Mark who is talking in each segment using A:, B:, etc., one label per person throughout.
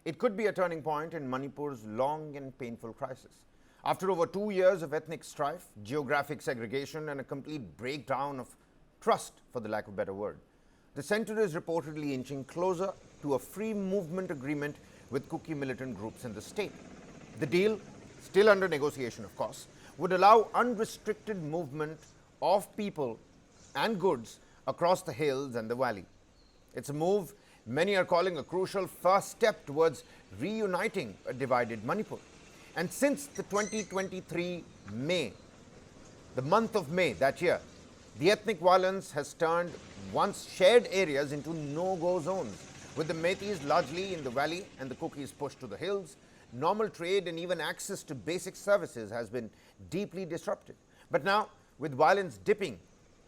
A: It could be a turning point in Manipur's long and painful crisis. After over 2 years of ethnic strife, geographic segregation, and a complete breakdown of trust, for the lack of a better word, the center is reportedly inching closer to a free movement agreement with Kuki militant groups in the state. The deal, still under negotiation of course, would allow unrestricted movement of people and goods across the hills and the valley. It's a move many are calling a crucial first step towards reuniting a divided Manipur. And since the 2023 May, the month of May that year, the ethnic violence has turned once shared areas into no-go zones, with the Metis largely in the valley and the Kukis pushed to the hills. Normal trade and even access to basic services has been deeply disrupted. But now, with violence dipping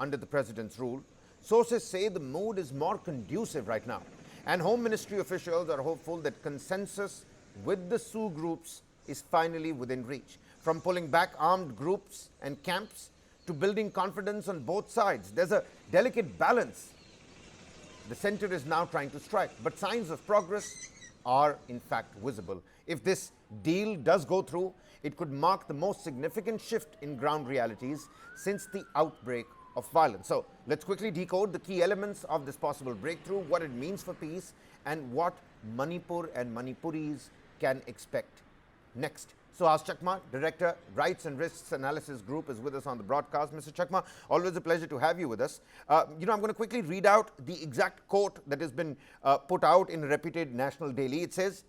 A: under the president's rule, sources say the mood is more conducive right now. And Home Ministry officials are hopeful that consensus with the Sioux groups is finally within reach. From pulling back armed groups and camps to building confidence on both sides, there's a delicate balance the center is now trying to strike. But signs of progress are in fact visible. If this deal does go through, it could mark the most significant shift in ground realities since the outbreak of violence. So let's quickly decode the key elements of this possible breakthrough, what it means for peace, and what Manipur and Manipuris can expect next. Suhas Chakma, Director, Rights and Risks Analysis Group, is with us on the broadcast. Mr. Chakma, always a pleasure to have you with us. I'm going to quickly read out the exact quote that has been put out in a reputed national daily. It says,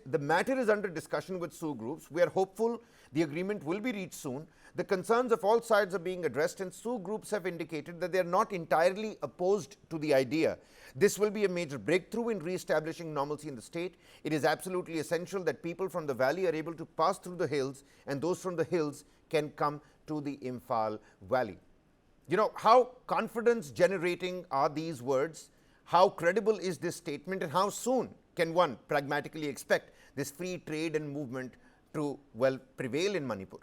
A: the matter is under discussion with Sioux groups. We are hopeful the agreement will be reached soon. The concerns of all sides are being addressed, and Sioux groups have indicated that they are not entirely opposed to the idea. This will be a major breakthrough in re-establishing normalcy in the state. It is absolutely essential that people from the valley are able to pass through the hills, and those from the hills can come to the Imphal Valley. How confidence generating are these words? How credible is this statement, and how soon can one pragmatically expect this free trade and movement to, well, prevail in Manipur?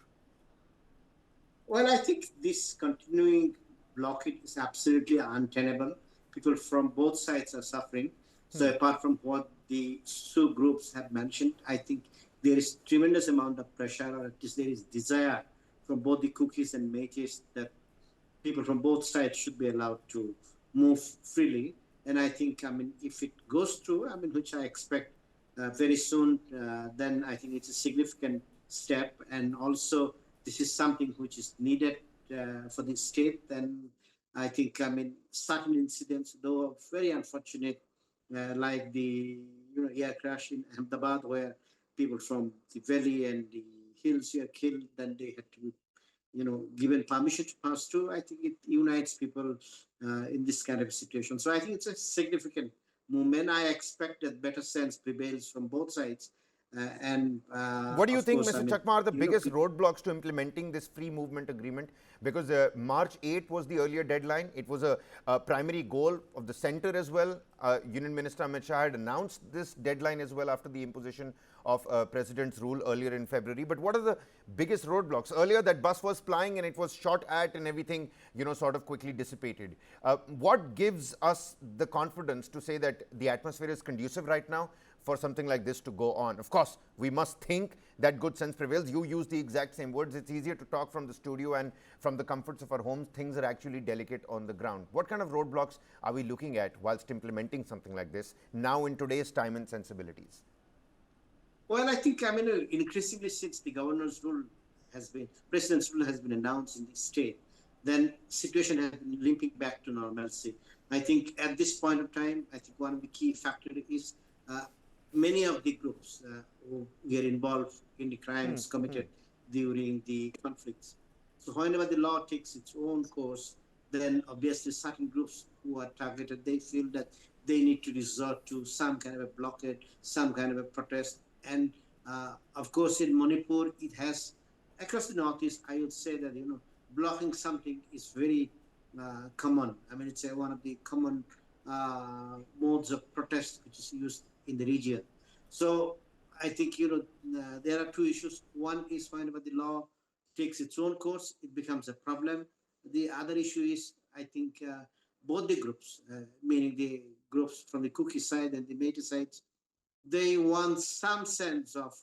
B: Well, I think this continuing blockade is absolutely untenable. People from both sides are suffering. So apart from what the Sioux groups have mentioned, I think there is tremendous amount of pressure, or at least there is desire from both the Kukis and Métis that people from both sides should be allowed to move freely. And I think, if it goes through, which I expect very soon, then I think it's a significant step. And also, this is something which is needed for the state. Then I think, certain incidents, though very unfortunate, like the air crash in Ahmedabad, where people from the valley and the hills were killed, then they had to be given permission to pass through. I think it unites people in this kind of situation. So I think it's a significant movement. I expect that better sense prevails from both sides.
A: What do you think, Mr. Chakma, are the biggest roadblocks to implementing this free movement agreement? Because March 8 was the earlier deadline. It was a primary goal of the center as well. Union Minister Amit Shah had announced this deadline as well after the imposition of President's rule earlier in February. But what are the biggest roadblocks? Earlier, that bus was flying and it was shot at and everything, sort of quickly dissipated. What gives us the confidence to say that the atmosphere is conducive right now for something like this to go on? Of course, we must think that good sense prevails. You use the exact same words. It's easier to talk from the studio and from the comforts of our homes. Things are actually delicate on the ground. What kind of roadblocks are we looking at whilst implementing something like this now in today's time and sensibilities?
B: Well, I think, increasingly since the president's rule has been announced in the state, then situation has been limping back to normalcy. I think at this point of time, I think one of the key factors is many of the groups who were involved in the crimes committed during the conflicts. So whenever the law takes its own course, then obviously certain groups who are targeted, they feel that they need to resort to some kind of a blockade, some kind of a protest. And of course, in Manipur, it has, across the Northeast, I would say that, blocking something is very common. It's one of the common modes of protest which is used in the region. So I think, there are two issues. One is whenever the law takes its own course, it becomes a problem. The other issue is, I think, both the groups, meaning the groups from the Kuki side and the Métis side, they want some sense of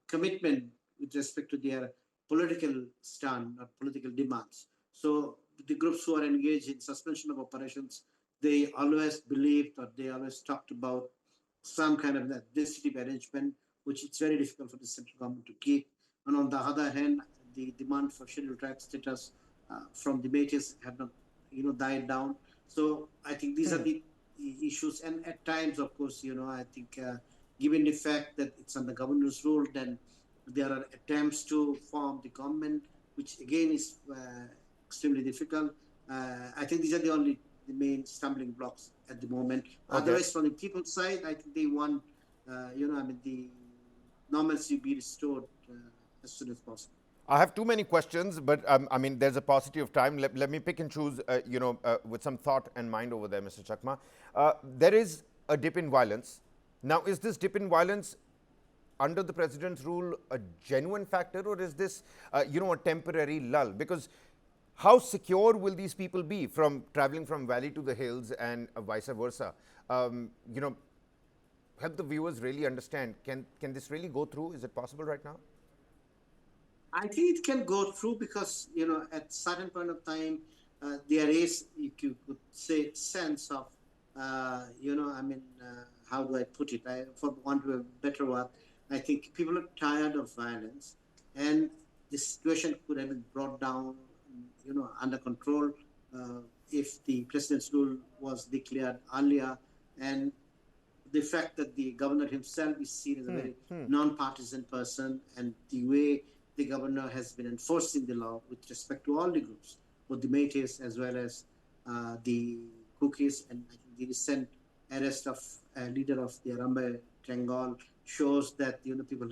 B: commitment with respect to their political stand or political demands. So the groups who are engaged in suspension of operations, they always believed or they always talked about some kind of administrative arrangement, which it's very difficult for the central government to keep. And on the other hand, the demand for scheduled tribe status from the Métis have not, died down. So I think these are the issues. And at times, of course, I think given the fact that it's under governor's rule, then there are attempts to form the government, which again is extremely difficult. I think these are the main stumbling blocks at the moment.
A: Okay.
B: Otherwise, from the people's side, I think they want, the normalcy be restored as soon as possible.
A: I have too many questions, but I mean, there's a paucity of time. Let me pick and choose, with some thought and mind over there, Mr. Chakma. There is a dip in violence. Now, is this dip in violence under the president's rule a genuine factor, or is this, a temporary lull? Because how secure will these people be from traveling from valley to the hills and vice versa? Help the viewers really understand. Can this really go through? Is it possible right now?
B: I think it can go through because at certain point of time there is, if you could say, sense of how do I put it? For want of a better word, I think people are tired of violence, and the situation could have been brought down, under control if the president's rule was declared earlier, and the fact that the governor himself is seen as a very non-partisan person, and the way the governor has been enforcing the law with respect to all the groups, both the Métis as well as the Kukis, and I think the recent arrest of a leader of the Arambay Bengal shows that people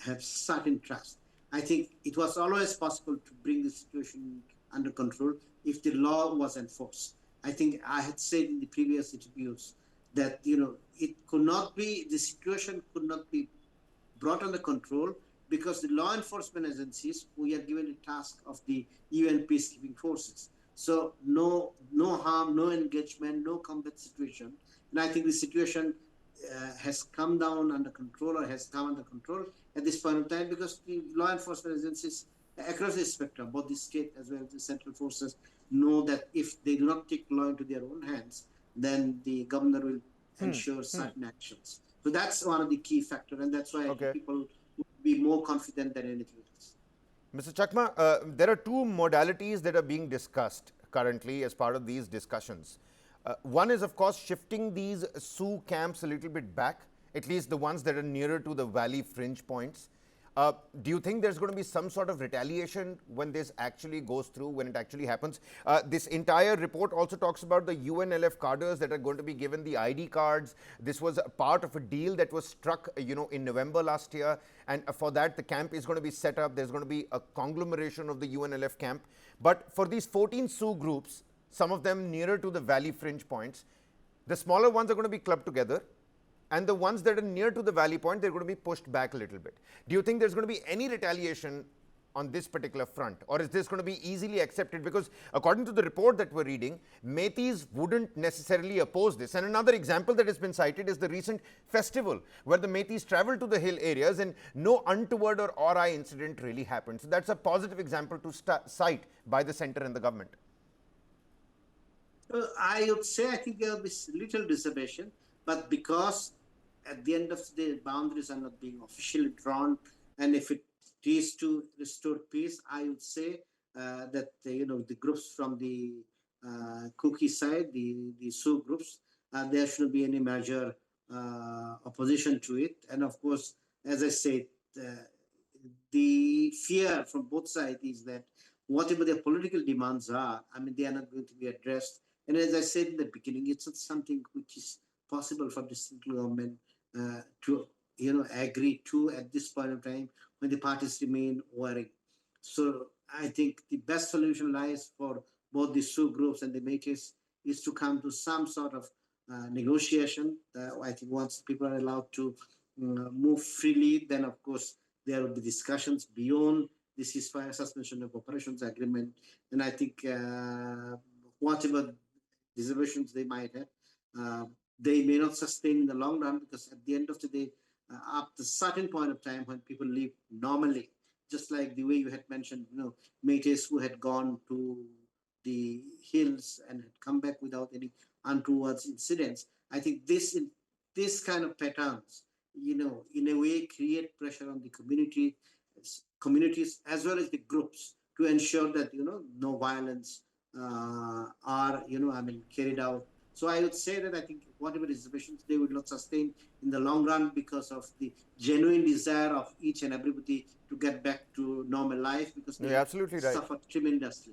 B: have certain trust. I think it was always possible to bring the situation under control if the law was enforced. I think I had said in the previous interviews that it could not be, the situation could not be brought under control because the law enforcement agencies, we are given the task of the UN peacekeeping forces. So no harm, no engagement, no combat situation. And I think the situation has come down under control, or has come under control at this point in time, because the law enforcement agencies across the spectrum, both the state as well as the central forces, know that if they do not take law into their own hands, then the governor will ensure certain actions. So that's one of the key factors, and that's why I think
A: Okay.
B: people would be more confident than anything else.
A: Mr. Chakma, there are two modalities that are being discussed currently as part of these discussions. One is, of course, shifting these Sioux camps a little bit back, at least the ones that are nearer to the valley fringe points. Do you think there's going to be some sort of retaliation when this actually goes through, when it actually happens? This entire report also talks about the UNLF cadres that are going to be given the ID cards. This was a part of a deal that was struck, in November last year. And for that, the camp is going to be set up. There's going to be a conglomeration of the UNLF camp. But for these 14 Sioux groups, some of them nearer to the valley fringe points, the smaller ones are going to be clubbed together, and the ones that are near to the valley point, they're going to be pushed back a little bit. Do you think there's going to be any retaliation on this particular front, or is this going to be easily accepted? Because according to the report that we're reading, Métis wouldn't necessarily oppose this. And another example that has been cited is the recent festival where the Métis traveled to the hill areas and no untoward or awry incident really happened. So that's a positive example to cite by the center and the government.
B: I would say I think there will be little reservation, but because at the end of the day, boundaries are not being officially drawn, and if it is to restore peace, I would say that the groups from the Kuki side, the Sioux groups, there shouldn't be any major opposition to it. And of course, as I said, uh, the fear from both sides is that whatever their political demands are, I mean, they are not going to be addressed. And as I said in the beginning, it's not something which is possible for the central government to, agree to at this point of time when the parties remain warring. So I think the best solution lies for both the Sioux groups and the Métis is to come to some sort of negotiation. I think once people are allowed to move freely, then of course there will be discussions beyond the ceasefire suspension of operations agreement. And I think whatever reservations they might have, they may not sustain in the long run, because at the end of the day, at a certain point of time when people live normally, just like the way you had mentioned, mates who had gone to the hills and had come back without any untoward incidents. I think this kind of patterns, in a way, create pressure on the communities as well as the groups, to ensure that no violence are carried out. So I would say that I think whatever reservations, they will not sustain in the long run, because of the genuine desire of each and everybody to get back to normal life, because they
A: You're
B: have
A: absolutely right.
B: suffered tremendously.